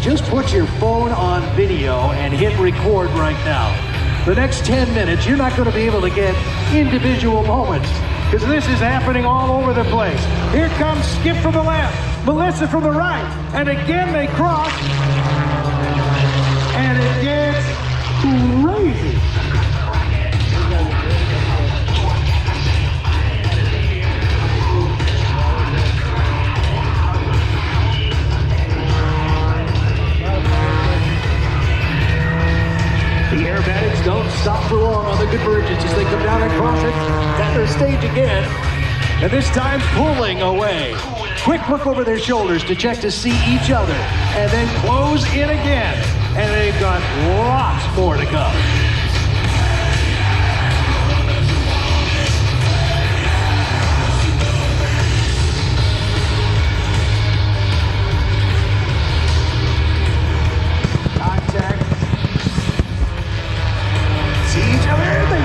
just put your phone on video and hit record right now. The next 10 minutes, you're not going to be able to get individual moments because this is happening all over the place. Here comes Skip from the left, Melissa from the right, and again they cross, and it gets crazy. The Aerobatics don't stop for long on the convergence as they come down and cross it. Center stage again, and this time pulling away. Quick look over their shoulders to check to see each other, and then close in again. And they've got lots more to come.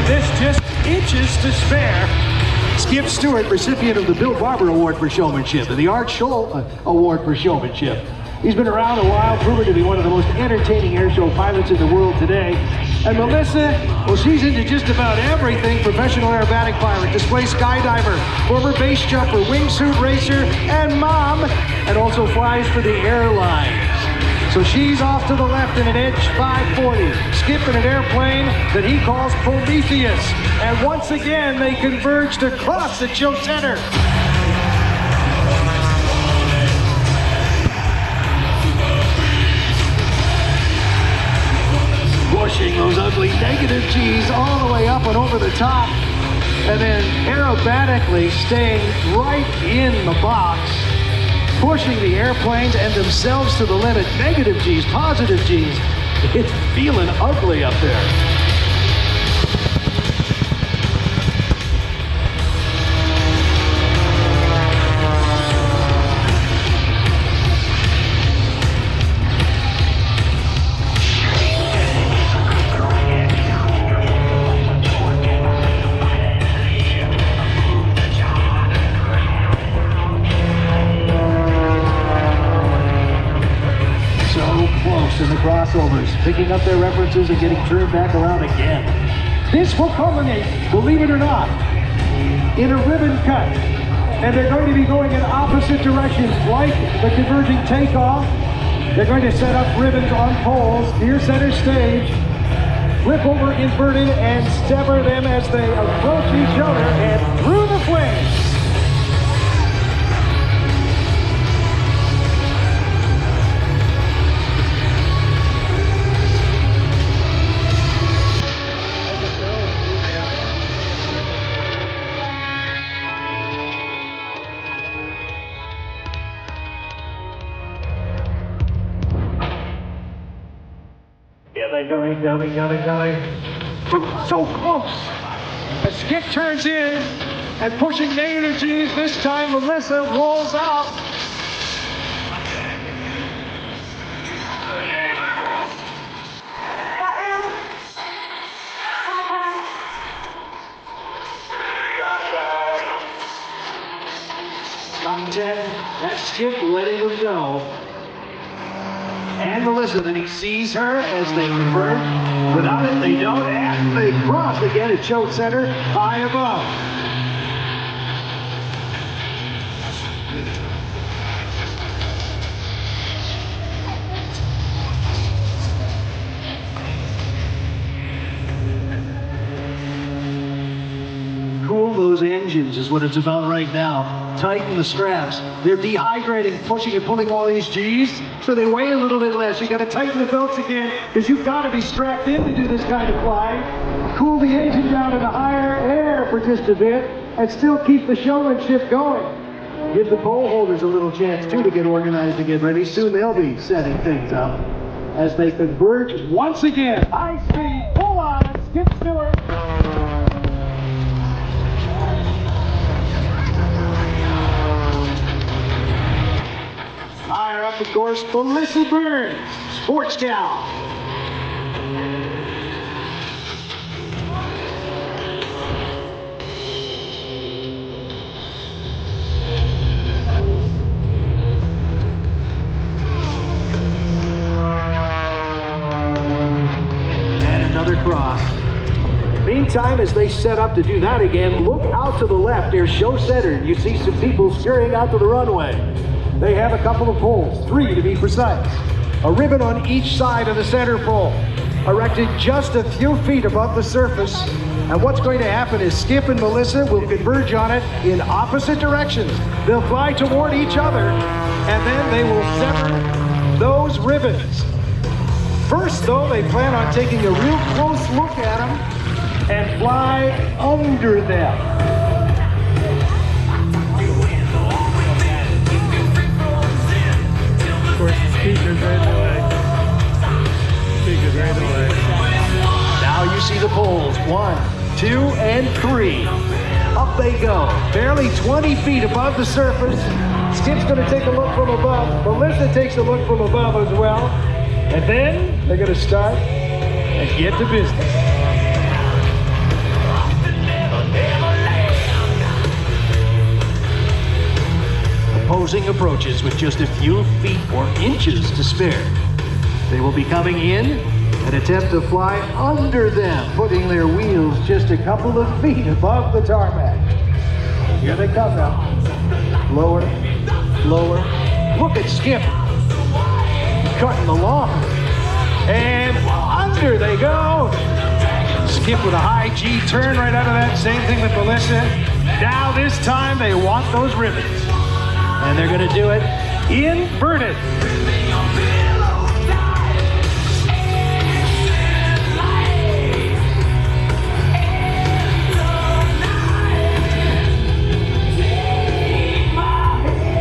This just inches to spare. Skip Stewart, recipient of the Bill Barber Award for Showmanship and the Art Scholl Award for Showmanship. He's been around a while, proven to be one of the most entertaining airshow pilots in the world today. And Melissa, well, she's into just about everything. Professional aerobatic pilot, display skydiver, former base jumper, wingsuit racer, and mom, and also flies for the airlines. So she's off to the left in an Edge 540, Skip in an airplane that he calls Prometheus. And once again, they converged across the show center. Pushing those ugly negative G's all the way up and over the top. And then aerobatically staying right in the box, pushing the airplanes and themselves to the limit. Negative G's, positive G's. It's feeling ugly up there. In the crossovers, picking up their references and getting turned back around again. This will culminate, believe it or not, in a ribbon cut. And they're going to be going in opposite directions, like the converging takeoff. They're going to set up ribbons on poles near center stage, flip over inverted, and sever them as they approach each other and through the flames. Going. So close. As Skip turns in and pushing negative G's, this time Melissa rolls out. Content, that's Skip letting them know. And Melissa, then he sees her as they converge. Without it, they don't, and they cross again at show center, high above. Cool those engines is what it's about right now. Tighten the straps. They're dehydrating, pushing and pulling all these G's, so they weigh a little bit less. You gotta tighten the belts again, because you've gotta be strapped in to do this kind of flying. Cool the engine down to the higher air for just a bit, and still keep the showmanship going. Give the pole holders a little chance too to get organized and get ready. Soon they'll be setting things up as they converge once again. High speed, pull on it, Skip Stewart. Higher up, of course, Melissa Burns, sports gal. meantime, as they set up to do that again, look out to the left. There's show center. You see some people scurrying out to the runway. They have a couple of poles, 3 to be precise. A ribbon on each side of the center pole, erected just a few feet above the surface. And what's going to happen is Skip and Melissa will converge on it in opposite directions. They'll fly toward each other, and then they will sever those ribbons. First, though, they plan on taking a real close look at them and fly under them. Of course, the speaker's right away. Speaker's right away. Now you see the poles, 1, 2, and 3. Up they go, barely 20 feet above the surface. Skip's gonna take a look from above. Melissa takes a look from above as well. And then they're gonna start and get to business. Opposing approaches with just a few feet or inches to spare. They will be coming in and attempt to fly under them, putting their wheels just a couple of feet above the tarmac. Here they come now. Lower, lower. Look at Skip. Cutting the lawn. And under they go. Skip with a high G turn right out of that. Same thing with Melissa. Now this time they want those ribbons. And they're gonna do it inverted.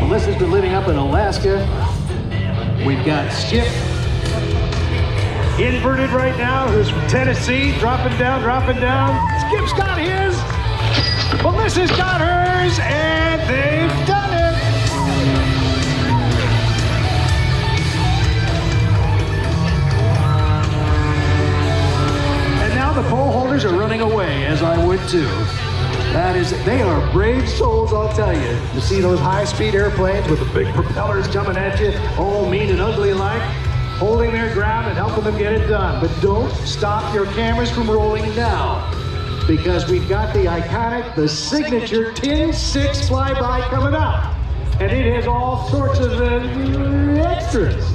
Melissa's been living up in Alaska. We've got Skip inverted right now, who's from Tennessee, dropping down, dropping down. Skip's got his, Melissa's got hers, and they've done it. And now the pole holders are running away, as I would too. They are brave souls, I'll tell you. To see those high-speed airplanes with the big propellers coming at you, all mean and ugly like, holding their ground and helping them get it done. But don't stop your cameras from rolling now, because we've got the iconic, the signature Tin 6 flyby coming up. And it has all sorts of extras.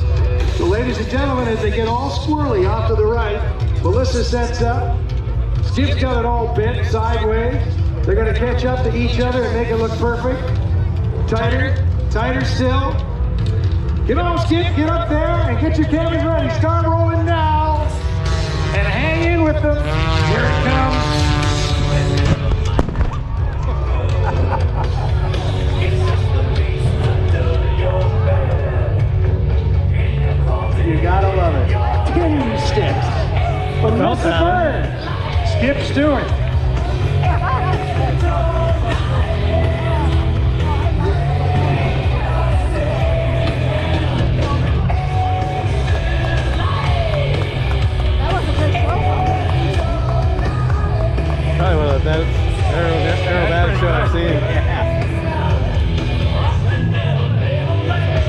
So ladies and gentlemen, as they get all squirrely off to the right, Melissa sets up. Skip's got it all bent sideways. They're gonna catch up to each other and make it look perfect. Tighter, tighter still. Get on, Skip, get up there and get your cameras ready. Start rolling now. And hang in with them. Here it comes. You gotta love it. 10 steps. Melissa Bird. Skip Stewart. Probably one of the best aerobatic show I've seen.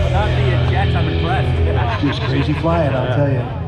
Without the jets, I'm impressed. Just crazy flying, I'll tell you.